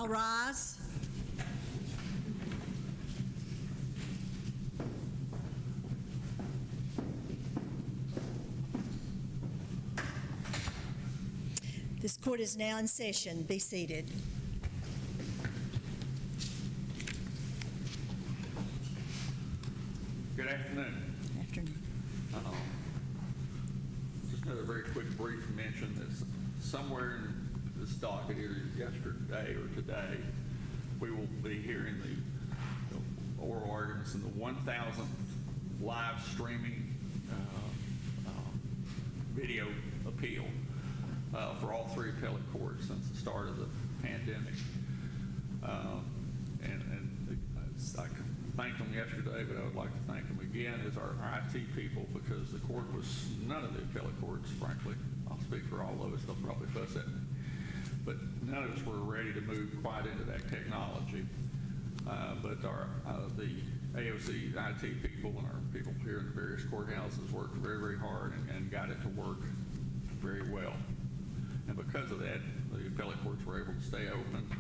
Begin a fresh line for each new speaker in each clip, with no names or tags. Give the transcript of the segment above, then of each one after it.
all rise. This court is now in session. Be seated.
Good afternoon.
Afternoon.
Just another very quick brief mention that somewhere in this docket, either yesterday or today, we will be hearing the oral arguments in the 1,000th live streaming video appeal for all three appellate courts since the start of the pandemic. I thanked them yesterday, but I would like to thank them again as our IT people, because the court was, none of the appellate courts, frankly, I'll speak for all of us, they'll probably fuss at me, but none of us were ready to move quite into that technology. But the AOC IT people and our people here in the various courthouses worked very, very hard and got it to work very well. And because of that, the appellate courts were able to stay open,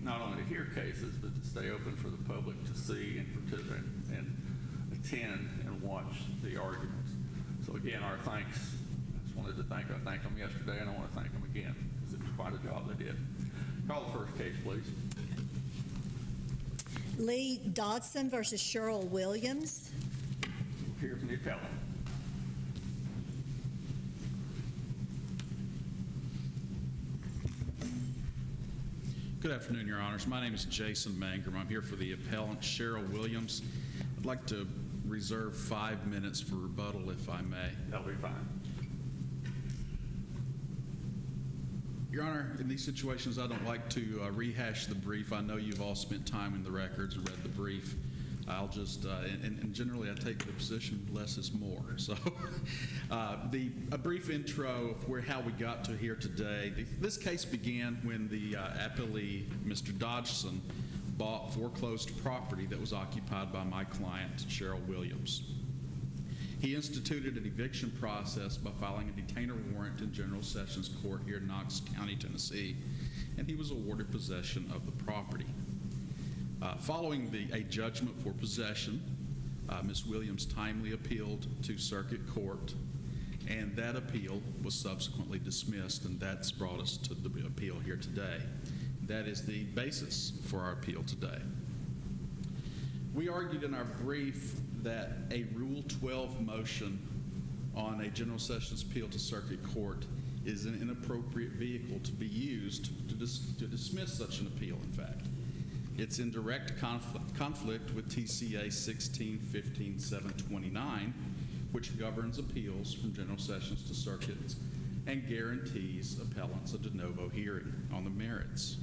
not only to hear cases, but to stay open for the public to see and participate and attend and watch the arguments. So again, our thanks. I just wanted to thank them yesterday, and I want to thank them again because it was quite a job they did. Call the first case, please.
Lee Dodgson versus Cheryl Williams.
We'll hear from the appellant.
Good afternoon, Your Honors. My name is Jason Mangrum. I'm here for the appellant, Cheryl Williams. I'd like to reserve 5 minutes for rebuttal, if I may.
That'll be fine.
Your Honor, in these situations, I don't like to rehash the brief. I know you've all spent time in the records and read the brief. I'll just, and generally I take the position less is more. So a brief intro of how we got to here today. This case began when the appellee, Mr. Dodgson, bought foreclosed property that was occupied by my client, Cheryl Williams. He instituted an eviction process by filing a detainer warrant in General Sessions Court here in Knox County, Tennessee, and he was awarded possession of the property. Following a judgment for possession, Ms. Williams timely appealed to circuit court, and that appeal was subsequently dismissed, and that's brought us to the appeal here today. That is the basis for our appeal today. We argued in our brief that a Rule 12 motion on a General Sessions appeal to circuit court is an inappropriate vehicle to be used to dismiss such an appeal, in fact. It's in direct conflict with TCA 1615-729, which governs appeals from General Sessions to circuits and guarantees appellants a de novo hearing on the merits.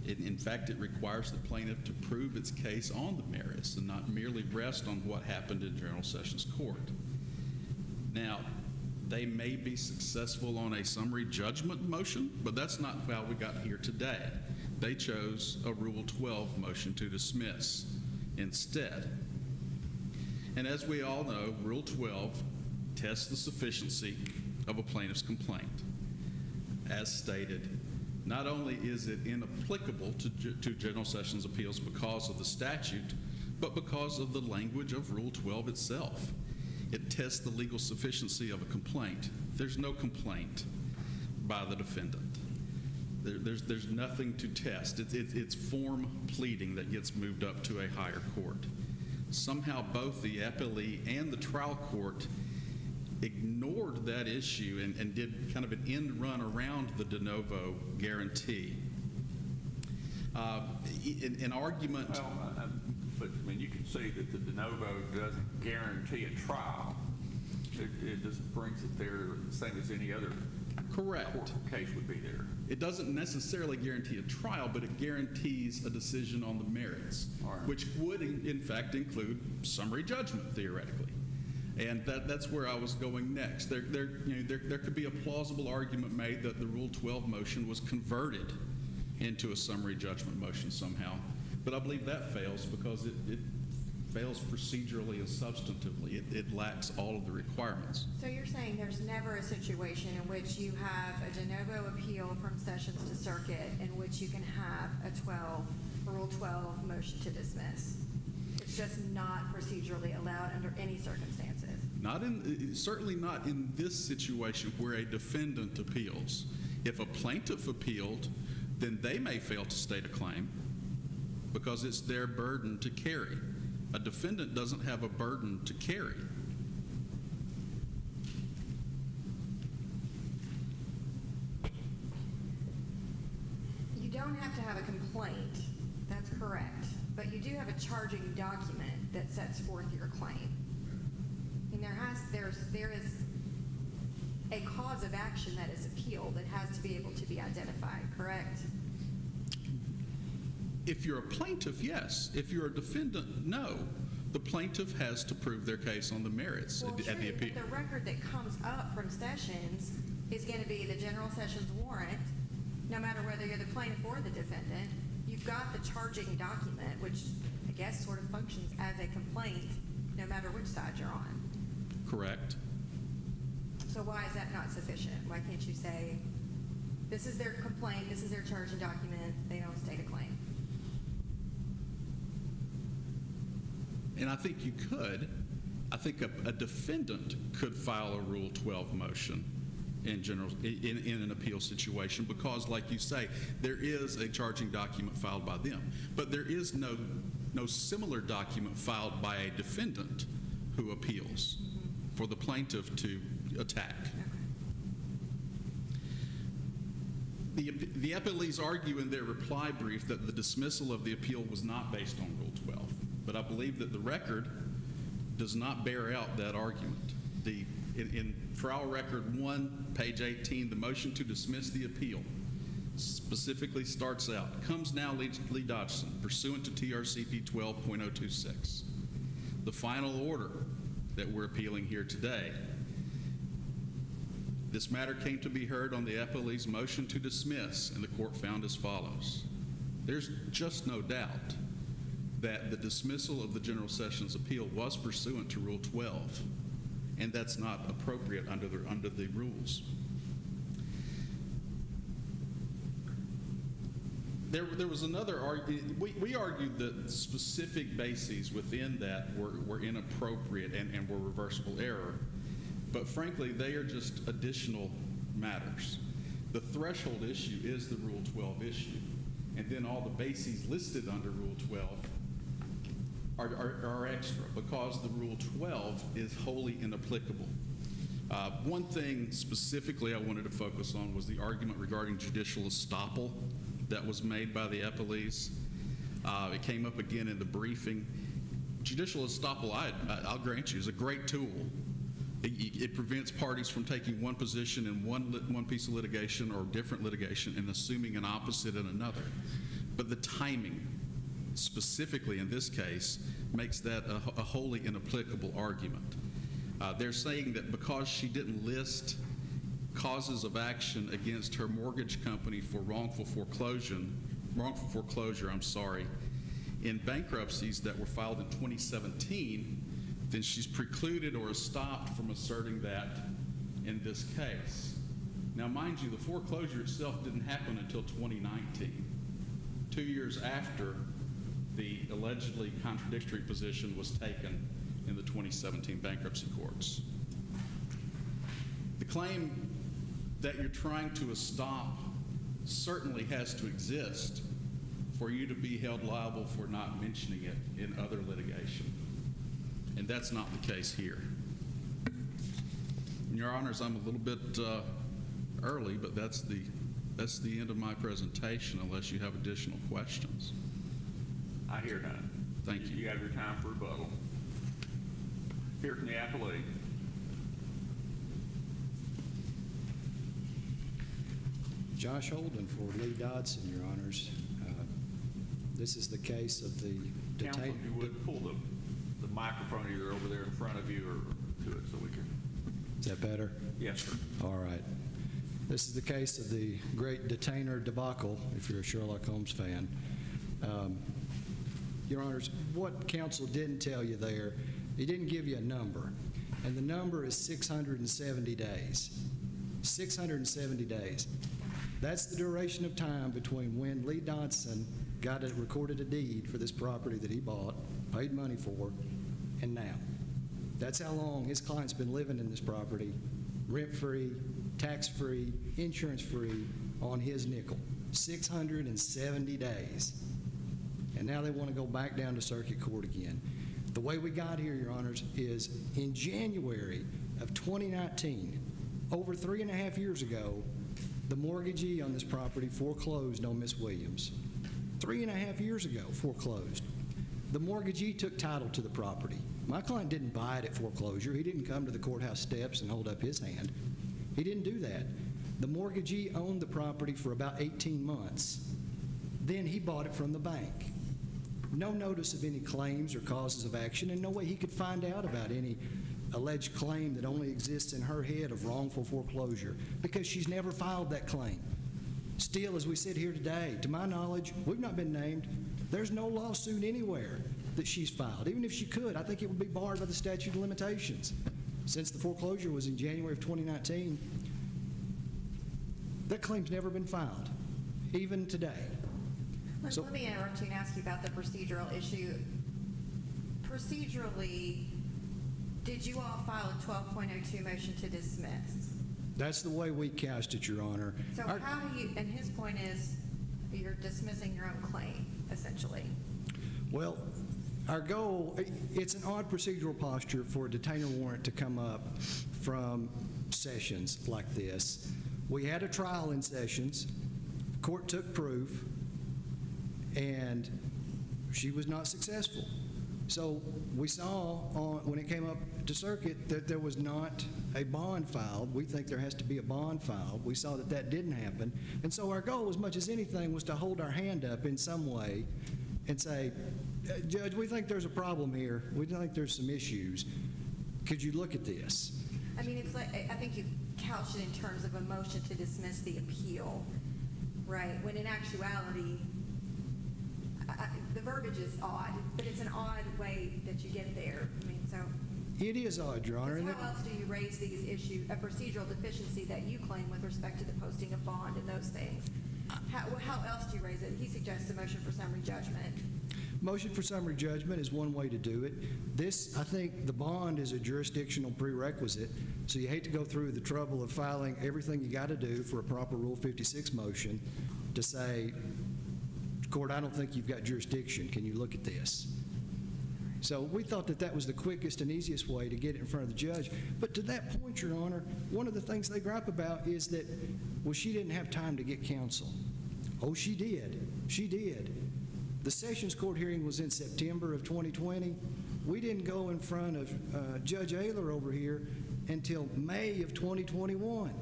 In fact, it requires the plaintiff to prove its case on the merits and not merely rest on what happened in General Sessions Court. Now, they may be successful on a summary judgment motion, but that's not how we got here today. They chose a Rule 12 motion to dismiss instead. And as we all know, Rule 12 tests the sufficiency of a plaintiff's complaint. As stated, not only is it inapplicable to General Sessions appeals because of the statute, but because of the language of Rule 12 itself. It tests the legal sufficiency of a complaint. There's no complaint by the defendant. There's nothing to test. It's form pleading that gets moved up to a higher court. Somehow both the appellee and the trial court ignored that issue and did kind of an end run around the de novo guarantee. An argument...
Well, but I mean, you can see that the de novo doesn't guarantee a trial. It just brings it there the same as any other
Correct.
Court case would be there.
It doesn't necessarily guarantee a trial, but it guarantees a decision on the merits,
Right.
which would, in fact, include summary judgment, theoretically. And that's where I was going next. There could be a plausible argument made that the Rule 12 motion was converted into a summary judgment motion somehow. But I believe that fails because it fails procedurally and substantively. It lacks all of the requirements.
So you're saying there's never a situation in which you have a de novo appeal from sessions to circuit in which you can have a Rule 12 motion to dismiss? It's just not procedurally allowed under any circumstances?
Certainly not in this situation where a defendant appeals. If a plaintiff appealed, then they may fail to state a claim because it's their burden to carry. A defendant doesn't have a burden to carry.
You don't have to have a complaint, that's correct, but you do have a charging document that sets forth your claim. And there is a cause of action that is appealed that has to be able to be identified, correct?
If you're a plaintiff, yes. If you're a defendant, no. The plaintiff has to prove their case on the merits
Well,
at the
true,
appeal.
but the record that comes up from sessions is going to be the general sessions warrant, no matter whether you're the plaintiff or the defendant. You've got the charging document, which I guess sort of functions as a complaint, no matter which side you're on.
Correct.
So why is that not sufficient? Why can't you say, this is their complaint, this is their charging document, they don't state a claim?
And I think you could. I think a defendant could file a Rule 12 motion in an appeal situation because, like you say, there is a charging document filed by them. But there is no similar document filed by a defendant who appeals for the plaintiff to attack. The appellees argue in their reply brief that the dismissal of the appeal was not based on Rule 12, but I believe that the record does not bear out that argument. In Trial Record 1, page 18, the motion to dismiss the appeal specifically starts out, comes now Lee Dodgson, pursuant to TRCP 12.026. The final order that we're appealing here today. This matter came to be heard on the appellee's motion to dismiss, and the court found as follows. There's just no doubt that the dismissal of the General Sessions appeal was pursuant to Rule 12, and that's not appropriate under the rules. There was another argument. We argued that specific bases within that were inappropriate and were reversible error. But frankly, they are just additional matters. The threshold issue is the Rule 12 issue. And then all the bases listed under Rule 12 are extra because the Rule 12 is wholly inapplicable. One thing specifically I wanted to focus on was the argument regarding judicial estoppel that was made by the appellees. It came up again in the briefing. Judicial estoppel, I'll grant you, is a great tool. It prevents parties from taking one position in one piece of litigation or different litigation and assuming an opposite in another. But the timing, specifically in this case, makes that a wholly inapplicable argument. They're saying that because she didn't list causes of action against her mortgage company for wrongful foreclosure, in bankruptcies that were filed in 2017, then she's precluded or stopped from asserting that in this case. Now, mind you, the foreclosure itself didn't happen until 2019, 2 years after the allegedly contradictory position was taken in the 2017 bankruptcy courts. The claim that you're trying to stop certainly has to exist for you to be held liable for not mentioning it in other litigation. And that's not the case here. And Your Honors, I'm a little bit early, but that's the end of my presentation unless you have additional questions.
I hear none.
Thank you.
You have your time for rebuttal. Here from the appellee.
Josh Holden for Lee Dodgson, Your Honors. This is the case of the
Counsel, if you would pull the microphone either over there in front of you or to it so we can.
Is that better?
Yes, sir.
All right. This is the case of the great detainer debacle, if you're a Sherlock Holmes fan. Your Honors, what counsel didn't tell you there, he didn't give you a number, and the number is 670 days. 670 days. That's the duration of time between when Lee Dodgson recorded a deed for this property that he bought, paid money for, and now. That's how long his client's been living in this property, rent-free, tax-free, insurance-free, on his nickel. 670 days. And now they want to go back down to circuit court again. The way we got here, Your Honors, is in January of 2019, over 3.5 years ago, the mortgagee on this property foreclosed on Miss Williams. 3.5 years ago, foreclosed. The mortgagee took title to the property. My client didn't buy it at foreclosure. He didn't come to the courthouse steps and hold up his hand. He didn't do that. The mortgagee owned the property for about 18 months. Then he bought it from the bank. No notice of any claims or causes of action, and no way he could find out about any alleged claim that only exists in her head of wrongful foreclosure, because she's never filed that claim. Still, as we sit here today, to my knowledge, we've not been named. There's no lawsuit anywhere that she's filed. Even if she could, I think it would be barred by the statute of limitations. Since the foreclosure was in January of 2019, that claim's never been filed, even today.
Let me interrupt you and ask you about the procedural issue. Procedurally, did you all file a 12.02 motion to dismiss?
That's the way we cast it, Your Honor.
So how do you, and his point is, you're dismissing your own claim, essentially.
Well, our goal, it's an odd procedural posture for a detainer warrant to come up from sessions like this. We had a trial in sessions. Court took proof, and she was not successful. So we saw when it came up to circuit that there was not a bond filed. We think there has to be a bond filed. We saw that that didn't happen. And so our goal, as much as anything, was to hold our hand up in some way and say, Judge, we think there's a problem here. We think there's some issues. Could you look at this?
I mean, it's like, I think you couched it in terms of a motion to dismiss the appeal, right? When in actuality, the verbiage is odd, but it's an odd way that you get there. I mean, so.
It is odd, Your Honor.
How else do you raise these issues, a procedural deficiency that you claim with respect to the posting of bond and those things? How else do you raise it? He suggests a motion for summary judgment.
Motion for summary judgment is one way to do it. This, I think, the bond is a jurisdictional prerequisite, so you hate to go through the trouble of filing everything you got to do for a proper Rule 56 motion to say, Court, I don't think you've got jurisdiction. Can you look at this? So we thought that that was the quickest and easiest way to get it in front of the judge. But to that point, Your Honor, one of the things they gripe about is that, well, she didn't have time to get counsel. Oh, she did. She did. The Sessions Court hearing was in September of 2020. We didn't go in front of Judge Ayler over here until May of 2021.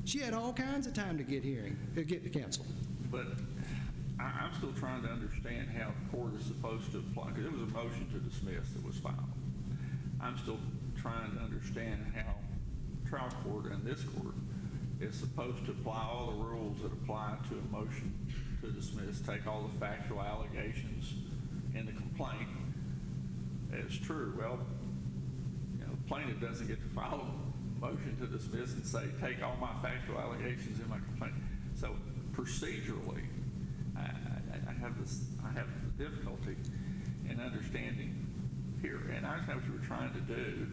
She had all kinds of time to get counsel.
But I'm still trying to understand how the court is supposed to apply, because it was a motion to dismiss that was filed. I'm still trying to understand how trial court and this court is supposed to apply all the rules that apply to a motion to dismiss, take all the factual allegations in the complaint as true. Well, the plaintiff doesn't get to file a motion to dismiss and say, take all my factual allegations in my complaint. So procedurally, I have the difficulty in understanding here, and I understand what you were trying to do,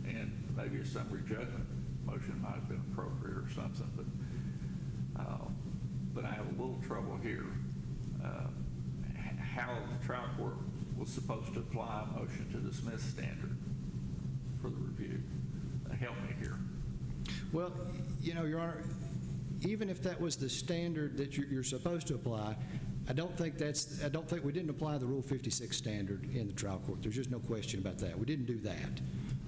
and maybe a summary judgment motion might have been appropriate or something, but I have a little trouble here. How the trial court was supposed to apply a motion to dismiss standard for the review. Help me here.
Well, Your Honor, even if that was the standard that you're supposed to apply, I don't think we didn't apply the Rule 56 standard in the trial court. There's just no question about that. We didn't do that.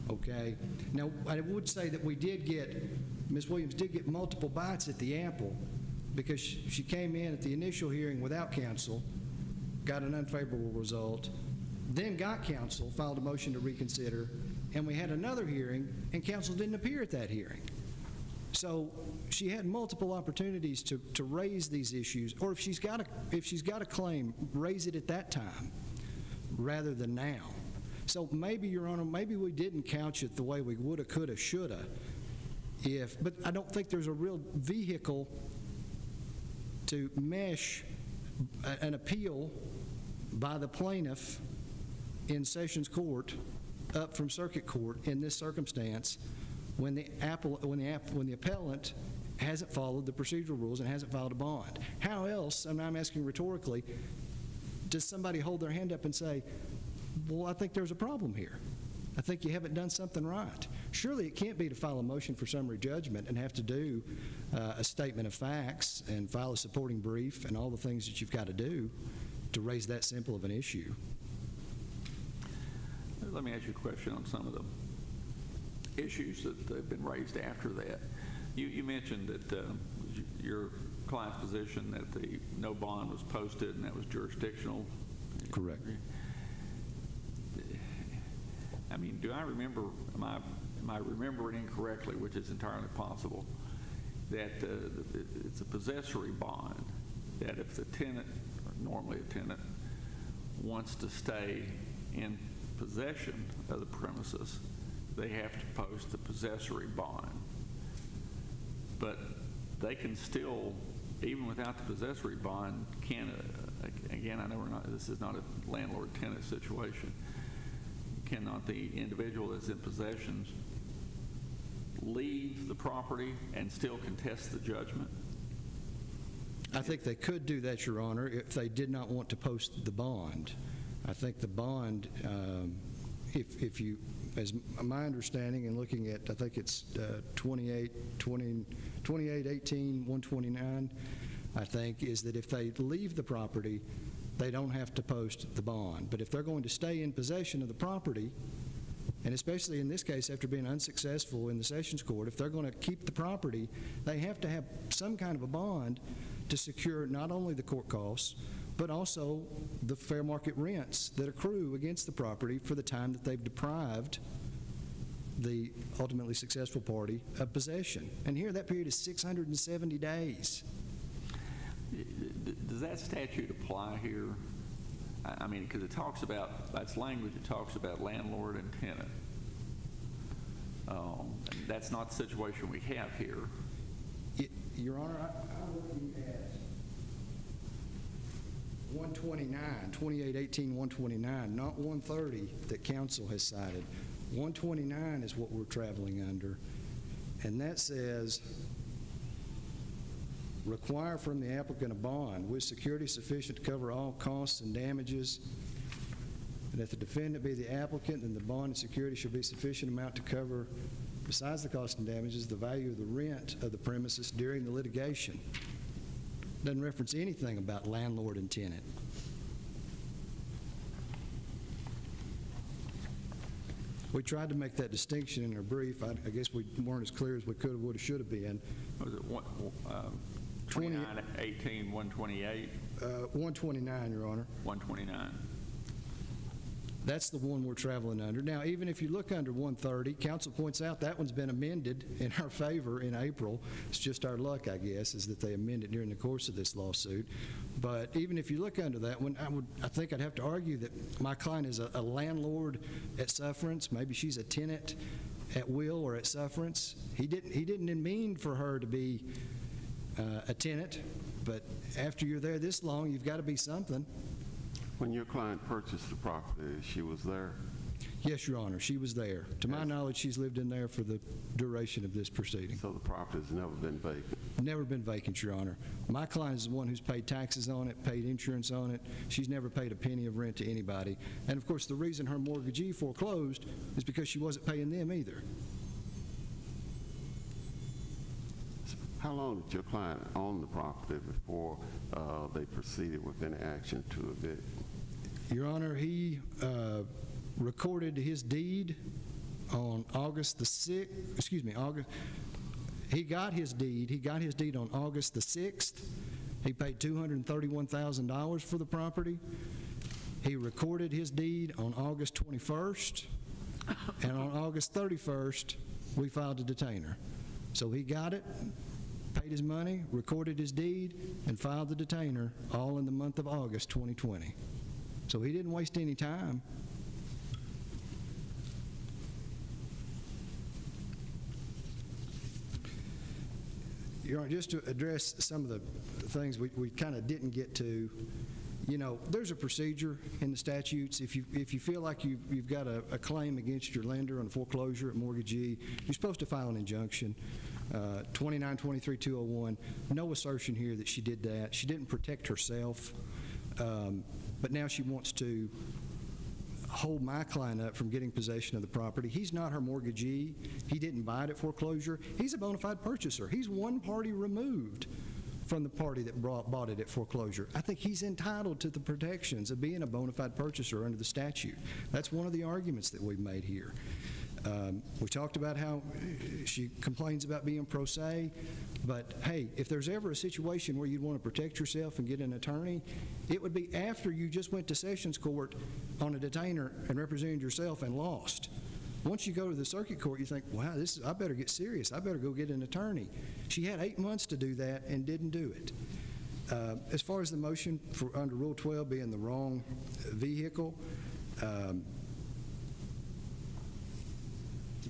Okay? Now, I would say that Ms. Williams did get multiple bites at the apple, because she came in at the initial hearing without counsel, got an unfavorable result, then got counsel, filed a motion to reconsider, and we had another hearing, and counsel didn't appear at that hearing. So she had multiple opportunities to raise these issues, or if she's got a claim, raise it at that time. rather than now. So maybe, Your Honor, maybe we didn't couch it the way we woulda, coulda, shoulda, but I don't think there's a real vehicle to mesh an appeal by the plaintiff in Sessions Court up from Circuit Court in this circumstance when the appellant hasn't followed the procedural rules and hasn't filed a bond. How else, and I'm asking rhetorically, does somebody hold their hand up and say, well, I think there's a problem here. I think you haven't done something right. Surely it can't be to file a motion for summary judgment and have to do a statement of facts and file a supporting brief and all the things that you've got to do to raise that simple of an issue.
Let me ask you a question on some of the issues that have been raised after that. You mentioned that your client's position that the no bond was posted and that was jurisdictional.
Correct.
I mean, do I remember, am I remembering incorrectly, which is entirely possible, that it's a possessory bond, that if the tenant, or normally a tenant, wants to stay in possession of the premises, they have to post the possessory bond. But they can still, even without the possessory bond, again, I know this is not a landlord-tenant situation, cannot the individual that's in possession leave the property and still contest the judgment?
I think they could do that, Your Honor, if they did not want to post the bond. I think the bond, if you, as my understanding and looking at, I think it's 2818-129, I think, is that if they leave the property, they don't have to post the bond. But if they're going to stay in possession of the property, and especially in this case after being unsuccessful in the Sessions Court, if they're going to keep the property, they have to have some kind of a bond to secure not only the court costs, but also the fair market rents that accrue against the property for the time that they've deprived the ultimately successful party of possession. And here that period is 670 days.
Does that statute apply here? I mean, because it talks about, that's language that talks about landlord and tenant. That's not the situation we have here.
Your Honor, I'm looking at 129, 2818-129, not 130 that counsel has cited. 129 is what we're traveling under, and that says, require from the applicant a bond with security sufficient to cover all costs and damages, and if the defendant be the applicant, then the bond and security shall be sufficient amount to cover, besides the cost and damages, the value of the rent of the premises during the litigation. Doesn't reference anything about landlord and tenant. We tried to make that distinction in our brief. I guess we weren't as clear as we could have, would have, should have been.
Was it 2918, 128?
129, Your Honor.
129.
That's the one we're traveling under. Now, even if you look under 130, counsel points out that one's been amended in our favor in April. It's just our luck, I guess, is that they amended during the course of this lawsuit. But even if you look under that one, I think I'd have to argue that my client is a landlord at sufferance. Maybe she's a tenant at will or at sufferance. He didn't mean for her to be a tenant, but after you're there this long, you've got to be something.
When your client purchased the property, she was there?
Yes, Your Honor, she was there. To my knowledge, she's lived in there for the duration of this proceeding.
So the property has never been vacant?
Never been vacant, Your Honor. My client is the one who's paid taxes on it, paid insurance on it. She's never paid a penny of rent to anybody. And, of course, the reason her mortgagee foreclosed is because she wasn't paying them either.
How long did your client own the property before they proceeded with any action to evict?
Your Honor, he recorded his deed on August the 6th, he got his deed on August the 6th. He paid $231,000 for the property. He recorded his deed on August 21st, and on August 31st, we filed a detainer. So he got it, paid his money, recorded his deed, and filed the detainer all in the month of August 2020. So he didn't waste any time. Your Honor, just to address some of the things we kind of didn't get to, there's a procedure in the statutes. If you feel like you've got a claim against your lender on foreclosure at mortgagee, you're supposed to file an injunction. 2923-201, no assertion here that she did that. She didn't protect herself, but now she wants to hold my client up from getting possession of the property. He's not her mortgagee. He didn't buy it at foreclosure. He's a bona fide purchaser. He's one party removed from the party that bought it at foreclosure. I think he's entitled to the protections of being a bona fide purchaser under the statute. That's one of the arguments that we've made here. We talked about how she complains about being pro se, but hey, if there's ever a situation where you'd want to protect yourself and get an attorney, it would be after you just went to Sessions Court on a detainer and represented yourself and lost. Once you go to the circuit court, you think, wow, I better get serious. I better go get an attorney. She had 8 months to do that and didn't do it. As far as the motion for under Rule 12 being the wrong vehicle,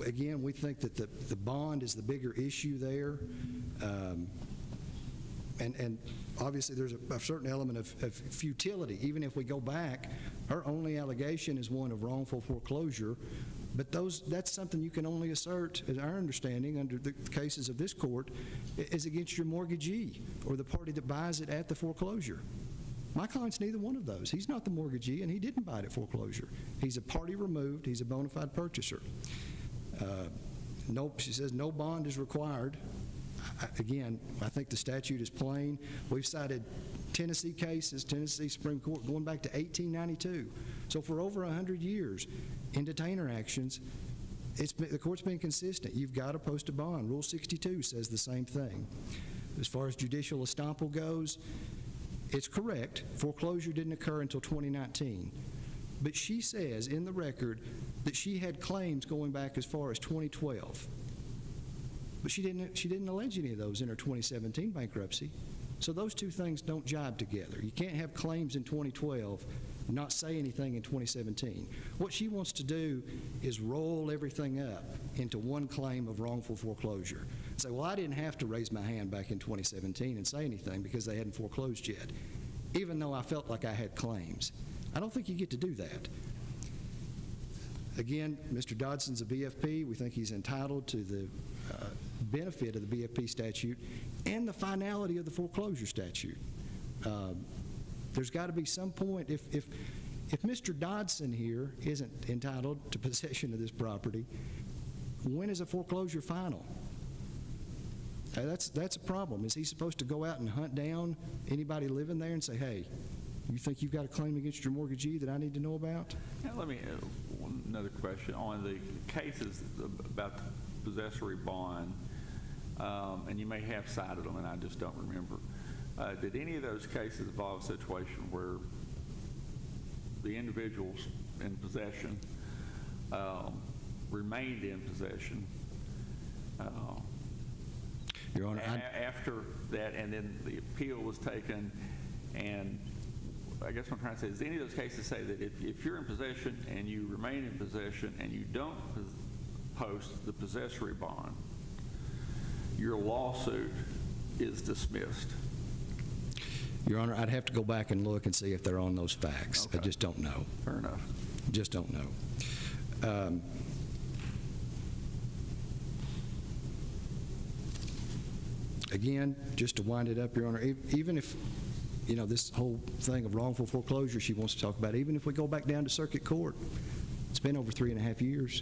again, we think that the bond is the bigger issue there. And obviously there's a certain element of futility. Even if we go back, her only allegation is one of wrongful foreclosure, but that's something you can only assert, as our understanding under the cases of this court, is against your mortgagee or the party that buys it at the foreclosure. My client's neither one of those. He's not the mortgagee, and he didn't buy it at foreclosure. He's a party removed. He's a bona fide purchaser. She says no bond is required. Again, I think the statute is plain. We've cited Tennessee cases, Tennessee Supreme Court, going back to 1892. So for over 100 years, in detainer actions, the court's been consistent. You've got to post a bond. Rule 62 says the same thing. As far as judicial estoppel goes, it's correct. Foreclosure didn't occur until 2019. But she says in the record that she had claims going back as far as 2012. But she didn't allege any of those in her 2017 bankruptcy. So those two things don't jibe together. You can't have claims in 2012 and not say anything in 2017. What she wants to do is roll everything up into one claim of wrongful foreclosure. Say, well, I didn't have to raise my hand back in 2017 and say anything because they hadn't foreclosed yet, even though I felt like I had claims. I don't think you get to do that. Again, Mr. Dodgson's a BFP. We think he's entitled to the benefit of the BFP statute and the finality of the foreclosure statute. There's got to be some point, if Mr. Dodgson here isn't entitled to possession of this property, when is a foreclosure final? That's a problem. Is he supposed to go out and hunt down anybody living there and say, hey, you think you've got a claim against your mortgagee that I need to know about?
Now, let me another question on the cases about the possessory bond, and you may have cited them, and I just don't remember. Did any of those cases involve a situation where the individuals in possession remained in possession
Your Honor,
after that, and then the appeal was taken? And I guess what I'm trying to say is, any of those cases say that if you're in possession and you remain in possession and you don't post the possessory bond, your lawsuit is dismissed?
Your Honor, I'd have to go back and look and see if they're on those facts.
Okay.
I just don't know.
Fair enough.
Just don't know. Again, just to wind it up, Your Honor, even if, this whole thing of wrongful foreclosure she wants to talk about, even if we go back down to circuit court, it's been over 3.5 years.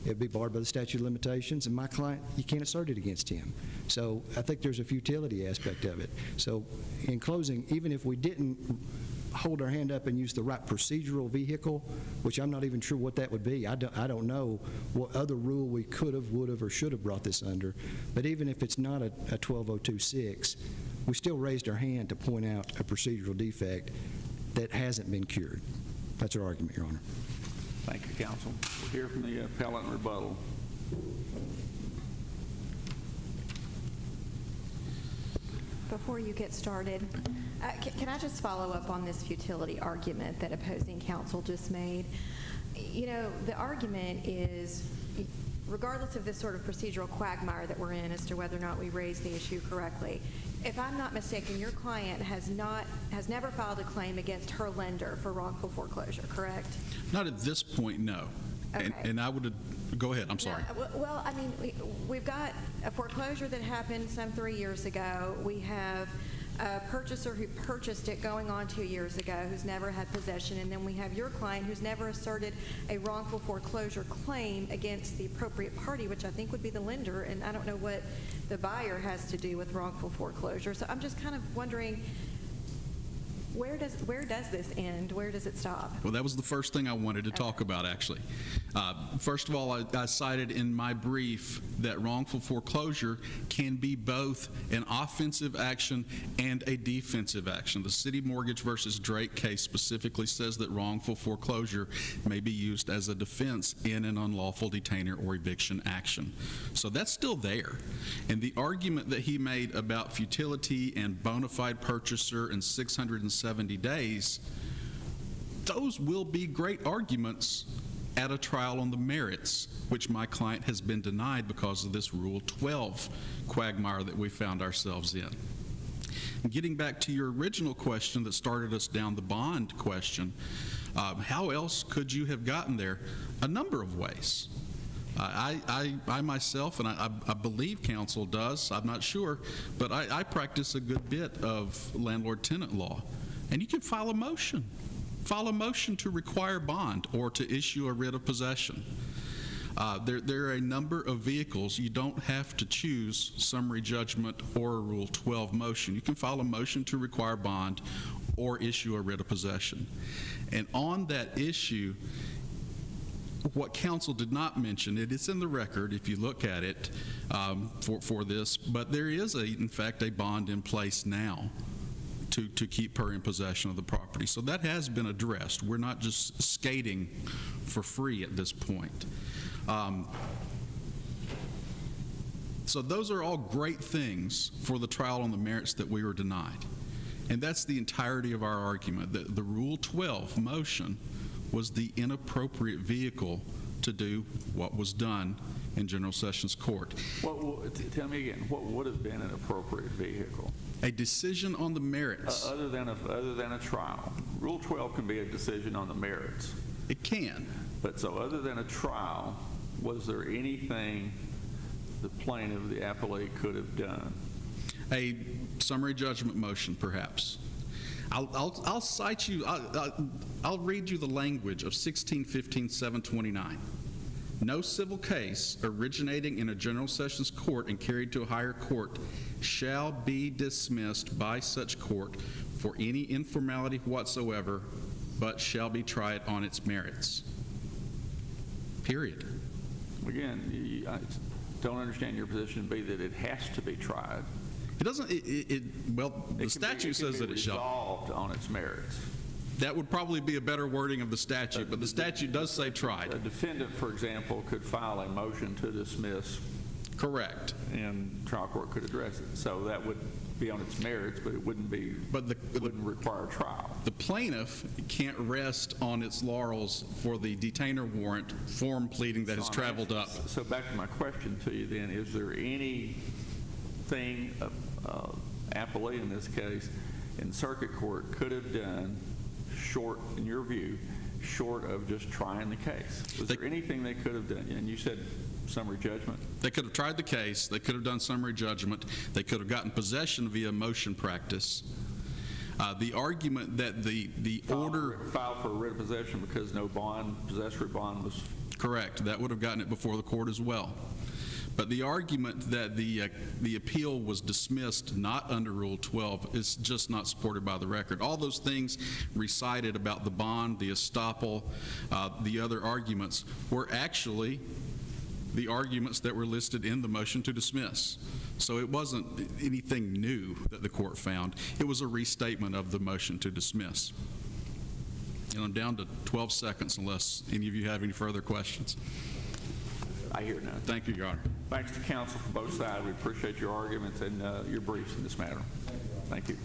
It'd be barred by the statute of limitations, and my client, you can't assert it against him. So I think there's a futility aspect of it. So in closing, even if we didn't hold our hand up and use the right procedural vehicle, which I'm not even sure what that would be. I don't know what other rule we could have, would have, or should have brought this under. But even if it's not a 12026, we still raised our hand to point out a procedural defect that hasn't been cured. That's our argument, Your Honor.
Thank you, counsel. We'll hear from the appellant in rebuttal.
Before you get started, Can I just follow up on this futility argument that opposing counsel just made? You know, the argument is, regardless of this sort of procedural quagmire that we're in as to whether or not we raised the issue correctly, if I'm not mistaken, your client has never filed a claim against her lender for wrongful foreclosure, correct?
Not at this point, no.
Okay.
And I would, go ahead, I'm sorry.
No, well, I mean, we've got a foreclosure that happened some 3 years ago. We have a purchaser who purchased it going on 2 years ago who's never had possession, and then we have your client who's never asserted a wrongful foreclosure claim against the appropriate party, which I think would be the lender, and I don't know what the buyer has to do with wrongful foreclosure. So I'm just kind of wondering, where does this end? Where does it stop?
Well, that was the first thing I wanted to talk about, actually. First of all, I cited in my brief that wrongful foreclosure can be both an offensive action and a defensive action. The City Mortgage versus Drake case specifically says that wrongful foreclosure may be used as a defense in an unlawful detainer or eviction action. So that's still there. And the argument that he made about futility and bona fide purchaser and 670 days, those will be great arguments at a trial on the merits, which my client has been denied because of this Rule 12 quagmire that we found ourselves in. And getting back to your original question that started us down the bond question, how else could you have gotten there? A number of ways. I myself, and I believe counsel does, I'm not sure, but I practice a good bit of landlord-tenant law. And you can file a motion to require bond or to issue a writ of possession. There are a number of vehicles. You don't have to choose summary judgment or a Rule 12 motion. You can file a motion to require bond or issue a writ of possession. And on that issue, what counsel did not mention, it's in the record if you look at it for this, but there is, in fact, a bond in place now to keep her in possession of the property. So that has been addressed. We're not just skating for free at this point. So those are all great things for the trial on the merits that we were denied. And that's the entirety of our argument, that the Rule 12 motion was the inappropriate vehicle to do what was done in General Sessions Court.
Tell me again, what would have been an appropriate vehicle?
A decision on the merits.
Other than a trial. Rule 12 can be a decision on the merits.
It can.
But so other than a trial, was there anything the plaintiff, the appellee, could have done?
A summary judgment motion, perhaps. I'll cite you, I'll read you the language of 1615-729. No civil case originating in a General Sessions Court and carried to a higher court shall be dismissed by such court for any informality whatsoever, but shall be tried on its merits. Period.
Again, I don't understand your position to be that it has to be tried.
It doesn't, well, the statute says that it shall.
Resolved on its merits.
That would probably be a better wording of the statute, but the statute does say tried.
A defendant, for example, could file a motion to dismiss.
Correct.
And trial court could address it. So that would be on its merits, but it wouldn't be. But it wouldn't require trial.
The plaintiff can't rest on its laurels for the detainer warrant form pleading that has traveled up.
So back to my question to you then: is there anything, appellee in this case, in circuit court could have done, short, in your view, short of just trying the case? Was there anything they could have done? And you said summary judgment.
They could have tried the case. They could have done summary judgment. They could have gotten possession via motion practice. The argument that the order
filed for a writ of possession because no possessory bond was
correct. That would have gotten it before the court as well. But the argument that the appeal was dismissed not under Rule 12 is just not supported by the record. All those things recited about the bond, the estoppel, the other arguments were actually the arguments that were listed in the motion to dismiss. So it wasn't anything new that the court found. It was a restatement of the motion to dismiss. And I'm down to 12 seconds unless any of you have any further questions.
I hear none.
Thank you, Your Honor.
Thanks to counsel for both sides. We appreciate your arguments and your briefs in this matter. Thank you.